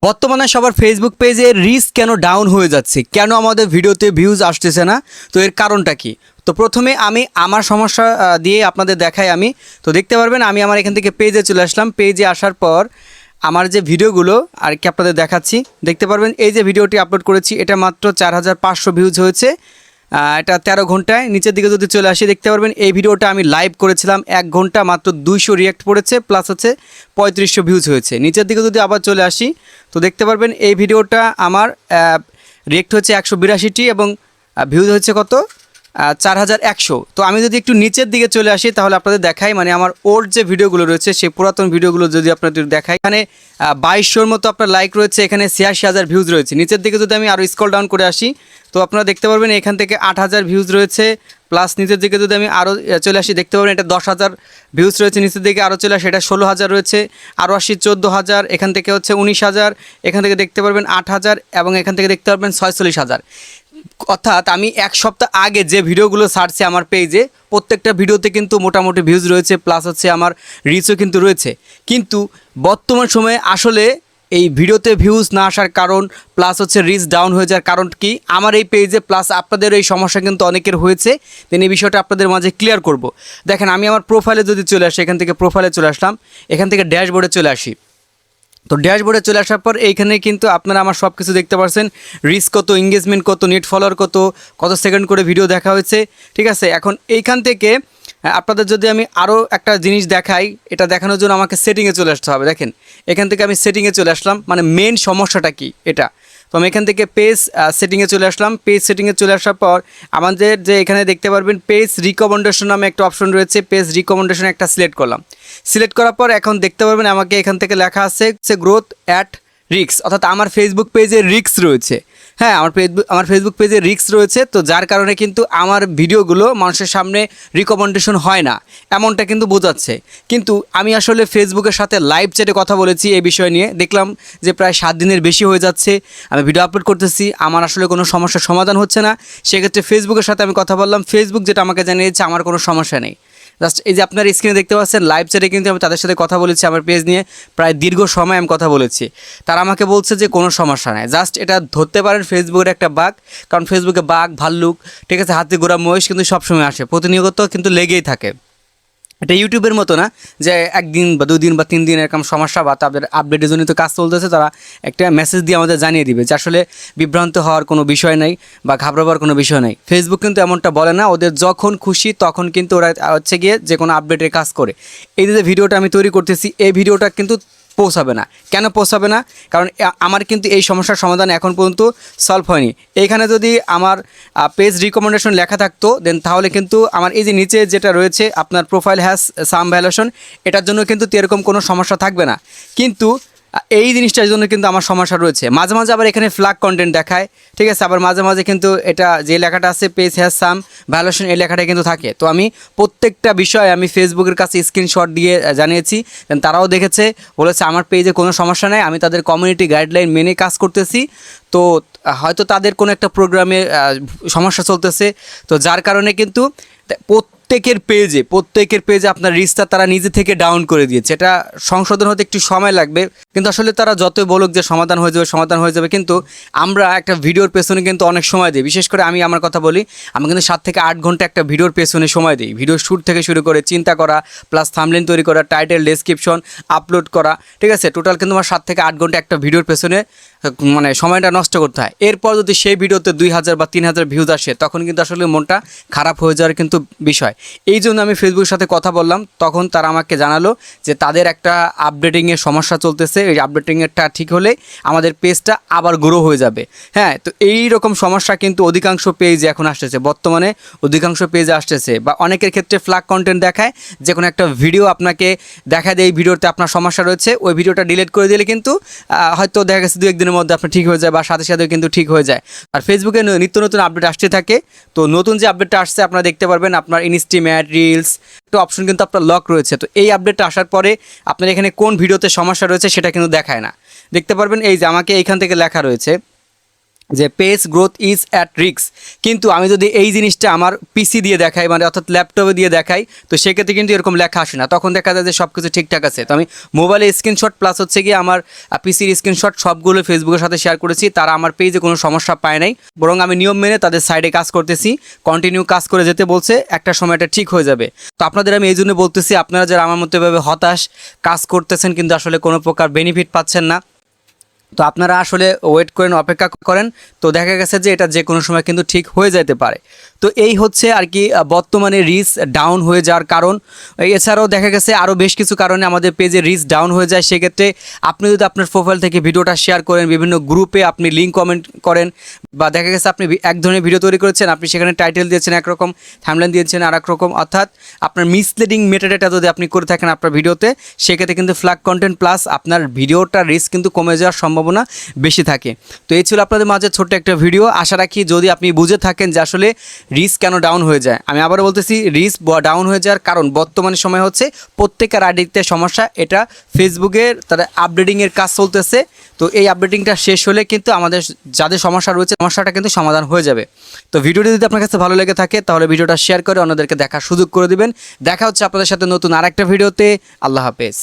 বর্তমানে সবার ফেসবুক পেজে রিচ কেন ডাউন হয়ে যাচ্ছে, কেন আমাদের ভিডিওতে ভিউজ আসতেছে না? তো এর কারণটা কি? তো প্রথমে আমি আমার সমস্যা দিয়ে আপনাদের দেখাই। আমি তো দেখতে পারবেন আমি আমার এখান থেকে পেজে চলে আসলাম। পেজে আসার পর আমার যে ভিডিওগুলো আর কি আপনাদের দেখাচ্ছি, দেখতে পারবেন এই যে ভিডিওটি আপলোড করেছি এটা মাত্র 4500 ভিউজ হয়েছে। এটা 13 ঘন্টায়। নিচের দিকে যদি চলে আসি দেখতে পারবেন এই ভিডিওটা আমি লাইভ করেছিলাম 1 ঘন্টা, মাত্র 200 রিয়াক্ট পড়েছে, প্লাস হচ্ছে 3500 ভিউজ হয়েছে। নিচের দিকে যদি আবার চলে আসি তো দেখতে পারবেন এই ভিডিওটা আমার রিয়াক্ট হচ্ছে 182টি এবং ভিউজ হচ্ছে কত 4100। তো আমি যদি একটু নিচের দিকে চলে আসি তাহলে আপনাদের দেখাই, মানে আমার ওর যে ভিডিওগুলো রয়েছে সেই পুরাতন ভিডিওগুলো যদি আপনাদের দেখাই, এখানে 2200-র মতো আপনার লাইক রয়েছে, এখানে 86,000 ভিউজ রয়েছে। নিচের দিকে যদি আমি আরও স্ক্রল ডাউন করে আসি তো আপনারা দেখতে পারবেন এখান থেকে 8000 ভিউজ রয়েছে, প্লাস নিচের দিকে যদি আমি আরও চলে আসি দেখতে পারবেন এটা 10,000 ভিউজ রয়েছে। নিচের দিকে আরও চলে আসি এটা 16,000 রয়েছে, আরও আসি 14,000, এখান থেকে হচ্ছে 19,000, এখান থেকে দেখতে পারবেন 8,000 এবং এখান থেকে দেখতে পারবেন 46,000। অর্থাৎ আমি এক সপ্তাহ আগে যে ভিডিওগুলো ছাড়ছি আমার পেজে প্রত্যেকটা ভিডিওতে কিন্তু মোটামুটি ভিউজ রয়েছে, প্লাস হচ্ছে আমার রিচও কিন্তু রয়েছে। কিন্তু বর্তমান সময়ে আসলে এই ভিডিওতে ভিউজ না আসার কারণ প্লাস হচ্ছে রিচ ডাউন হয়ে যাওয়ার কারণ কি আমার এই পেজে, প্লাস আপনাদের এই সমস্যা কিন্তু অনেকের হয়েছে। দেন এই বিষয়টা আপনাদের মাঝে ক্লিয়ার করব। দেখেন আমি আমার প্রোফাইলে যদি চলে আসি, এখান থেকে প্রোফাইলে চলে আসলাম, এখান থেকে ড্যাশবোর্ডে চলে আসি। তো ড্যাশবোর্ডে চলে আসার পর এইখানে কিন্তু আপনারা আমার সব কিছু দেখতে পাচ্ছেন, রিচ কত, এঙ্গেজমেন্ট কত, নেট ফলোয়ার কত, কত সেকেন্ড করে ভিডিও দেখা হয়েছে। ঠিক আছে, এখন এইখান থেকে আপনাদের যদি আমি আরও একটা জিনিস দেখাই, এটা দেখানোর জন্য আমাকে সেটিংয়ে চলে আসতে হবে। দেখেন এখান থেকে আমি সেটিংয়ে চলে আসলাম, মানে মেন সমস্যাটা কি এটা। তো আমি এখান থেকে পেজ সেটিংয়ে চলে আসলাম। পেজ সেটিংয়ে চলে আসার পর আমাদের যে এখানে দেখতে পারবেন পেজ রিকমেন্ডেশন নামে একটা অপশন রয়েছে, পেজ রিকমেন্ডেশন একটা সিলেক্ট করলাম। সিলেক্ট করার পর এখন দেখতে পারবেন আমাকে এখান থেকে লেখা আছে গ্রোথ অ্যাট রিক্স, অর্থাৎ আমার ফেসবুক পেজে রিক্স রয়েছে। হ্যাঁ, আমার ফেসবুক পেজে রিক্স রয়েছে, তো যার কারণে কিন্তু আমার ভিডিওগুলো মানুষের সামনে রিকমেন্ডেশন হয় না, এমনটা কিন্তু বোঝাচ্ছে। কিন্তু আমি আসলে ফেসবুকের সাথে লাইভ চ্যাটে কথা বলেছি এই বিষয় নিয়ে, দেখলাম যে প্রায় 7 দিনের বেশি হয়ে যাচ্ছে আমি ভিডিও আপলোড করতেছি, আমার আসলে কোনো সমস্যার সমাধান হচ্ছে না। সেক্ষেত্রে ফেসবুকের সাথে আমি কথা বললাম, ফেসবুক যেটা আমাকে জানিয়েছে আমার কোনো সমস্যা নেই। জাস্ট এই যে আপনার স্ক্রিনে দেখতে পাচ্ছেন লাইভ চ্যাটে কিন্তু আমি তাদের সাথে কথা বলেছি, আমার পেজ নিয়ে প্রায় দীর্ঘ সময় আমি কথা বলেছি। তারা আমাকে বলছে যে কোনো সমস্যা নেই। জাস্ট এটা ধরতে পারেন ফেসবুকের একটা বাগ, কারণ ফেসবুকে বাঘ, ভাল্লুক, ঠিক আছে, হাতি, ঘোড়া, মহিষ কিন্তু সবসময় আসে, প্রতিনিয়ত কিন্তু লেগেই থাকে। এটা ইউটিউবের মতো না যে একদিন বা 2 দিন বা 3 দিন এরকম সমস্যা বা তাদের আপডেটের জন্য তো কাজ চলতেছে, তারা একটা মেসেজ দিয়ে আমাদের জানিয়ে দিবে যে আসলে বিভ্রান্ত হওয়ার কোনো বিষয় নেই বা ঘাবড়াবার কোনো বিষয় নেই। ফেসবুক কিন্তু এমনটা বলে না, ওদের যখন খুশি তখন কিন্তু ওরা হচ্ছে গিয়ে যে কোনো আপডেটের কাজ করে। এই যে ভিডিওটা আমি তৈরি করতেছি এই ভিডিওটা কিন্তু পৌঁছাবে না। কেন পৌঁছাবে না? কারণ আমার কিন্তু এই সমস্যার সমাধান এখন পর্যন্ত সলভ হয়নি। এইখানে যদি আমার পেজ রিকমেন্ডেশন লেখা থাকতো দেন তাহলে কিন্তু আমার এই যে নিচে যেটা রয়েছে আপনার প্রোফাইল হ্যাজ সাম ভ্যালুয়েশন, এটার জন্য কিন্তু এরকম কোনো সমস্যা থাকবে না। কিন্তু এই জিনিসটার জন্য কিন্তু আমার সমস্যা রয়েছে। মাঝে মাঝে আবার এখানে ফ্ল্যাগ কন্টেন্ট দেখায়, ঠিক আছে, আবার মাঝে মাঝে কিন্তু এটা যে লেখাটা আছে পেজ হ্যাজ সাম ভ্যালুয়েশন এই লেখাটা কিন্তু থাকে। তো আমি প্রত্যেকটা বিষয় আমি ফেসবুকের কাছে স্ক্রিনশট দিয়ে জানিয়েছি, দেন তারাও দেখেছে, বলেছে আমার পেজে কোনো সমস্যা নেই, আমি তাদের কমিউনিটি গাইডলাইন মেনে কাজ করতেছি। তো হয়তো তাদের কোনো একটা প্রোগ্রামে সমস্যা চলতেছে, তো যার কারণে কিন্তু প্রত্যেকের পেজে আপনার রিচটা তারা নিজে থেকে ডাউন করে দিয়েছে। এটা সংশোধন হতে একটু সময় লাগবে, কিন্তু আসলে তারা যতই বলুক যে সমাধান হয়ে যাবে, কিন্তু আমরা একটা ভিডিওর পেছনে কিন্তু অনেক সময় দিই। বিশেষ করে আমি আমার কথা বলি, আমি কিন্তু 7 থেকে 8 ঘন্টা একটা ভিডিওর পেছনে সময় দিই। ভিডিও শ্যুট থেকে শুরু করে চিন্তা করা, প্লাস থাম্বনেল তৈরি করা, টাইটেল, ডেসক্রিপশন, আপলোড করা, ঠিক আছে, টোটাল কিন্তু আমার 7 থেকে 8 ঘন্টা একটা ভিডিওর পেছনে মানে সময়টা নষ্ট করতে হয়। এরপর যদি সেই ভিডিওতে 2000 বা 3000 ভিউজ আসে তখন কিন্তু আসলে মনটা খারাপ হয়ে যাওয়ার কিন্তু বিষয়। এই জন্য আমি ফেসবুকের সাথে কথা বললাম, তখন তারা আমাকে জানালো যে তাদের একটা আপডেটিংয়ের সমস্যা চলতেছে, এই আপডেটিংয়েরটা ঠিক হলে আমাদের পেজটা আবার গ্রো হয়ে যাবে। হ্যাঁ, তো এই রকম সমস্যা কিন্তু অধিকাংশ পেজে এখন আসতেছে, বর্তমানে অধিকাংশ পেজে আসতেছে। বা অনেকের ক্ষেত্রে ফ্ল্যাগ কন্টেন্ট দেখায়, যে কোনো একটা ভিডিও আপনাকে দেখা দেয় এই ভিডিওতে আপনার সমস্যা রয়েছে, ওই ভিডিওটা ডিলিট করে দিলে কিন্তু হয়তো দেখা গেছে 2-1 দিনের মধ্যে আপনার ঠিক হয়ে যায় বা সাথে সাথে কিন্তু ঠিক হয়ে যায়। আর ফেসবুকে নিত্য নতুন আপডেট আসতে থাকে। তো নতুন যে আপডেটটা আসছে আপনারা দেখতে পারবেন আপনার ইনস্টিমেট রিলস একটা অপশন কিন্তু আপনার লক রয়েছে। তো এই আপডেটটা আসার পরে আপনার এখানে কোন ভিডিওতে সমস্যা রয়েছে সেটা কিন্তু দেখায় না। দেখতে পারবেন এই যে আমাকে এইখান থেকে লেখা রয়েছে যে page growth is at risk, কিন্তু আমি যদি এই জিনিসটা আমার পিসি দিয়ে দেখাই, মানে অর্থাৎ ল্যাপটপে দিয়ে দেখাই, তো সেক্ষেত্রে কিন্তু এরকম লেখা আসে না। তখন দেখা যায় যে সব কিছু ঠিকঠাক আছে। তো আমি মোবাইলে স্ক্রিনশট প্লাস হচ্ছে কি আমার পিসির স্ক্রিনশট সবগুলো ফেসবুকের সাথে শেয়ার করেছি, তারা আমার পেজে কোনো সমস্যা পায় নাই, বরং আমি নিয়ম মেনে তাদের সাইডে কাজ করতেছি, কন্টিনিউ কাজ করে যেতে বলছে, একটা সময় এটা ঠিক হয়ে যাবে। তো আপনাদের আমি এই জন্য বলতেছি, আপনারা যারা আমার মতো এভাবে হতাশ কাজ করতেছেন কিন্তু আসলে কোনো প্রকার বেনিফিট পাচ্ছেন না, তো আপনারা আসলে ওয়েট করেন, অপেক্ষা করেন, তো দেখা গেছে যে এটা যে কোনো সময় কিন্তু ঠিক হয়ে যেতে পারে। তো এই হচ্ছে আর কি বর্তমানে রিচ ডাউন হয়ে যাওয়ার কারণ। এছাড়াও দেখা গেছে আরও বেশ কিছু কারণে আমাদের পেজে রিচ ডাউন হয়ে যায়। সেক্ষেত্রে আপনি যদি আপনার প্রোফাইল থেকে ভিডিওটা শেয়ার করেন, বিভিন্ন গ্রুপে আপনি লিঙ্ক কমেন্ট করেন, বা দেখা গেছে আপনি এক ধরনের ভিডিও তৈরি করেছেন, আপনি সেখানে টাইটেল দিয়েছেন একরকম, থাম্বনেল দিয়েছেন আর একরকম, অর্থাৎ আপনার মিসলিডিং মেটাডেটা যদি আপনি করে থাকেন আপনার ভিডিওতে, সেক্ষেত্রে কিন্তু ফ্ল্যাগ কন্টেন্ট প্লাস আপনার ভিডিওটার রিচ কিন্তু কমে যাওয়ার সম্ভাবনা বেশি থাকে। তো এই ছিল আপনাদের মাঝে ছোট্ট একটা ভিডিও। আশা রাখি যদি আপনি বুঝে থাকেন যে আসলে রিচ কেন ডাউন হয়ে যায়। আমি আবারও বলতেছি, রিচ ডাউন হয়ে যাওয়ার কারণ বর্তমানে সময় হচ্ছে প্রত্যেকের আইডিতে সমস্যা, এটা ফেসবুকের তাদের আপডেটিংয়ের কাজ চলতেছে। তো এই আপডেটিংটা শেষ হলে কিন্তু আমাদের যাদের সমস্যা রয়েছে সমস্যাটা কিন্তু সমাধান হয়ে যাবে। তো ভিডিওটি যদি আপনার কাছে ভালো লেগে থাকে তাহলে ভিডিওটা শেয়ার করে অন্যদেরকে দেখার সুযোগ করে দিবেন। দেখা হচ্ছে আপনাদের সাথে নতুন আরেকটা ভিডিওতে। আল্লাহ হাফেজ।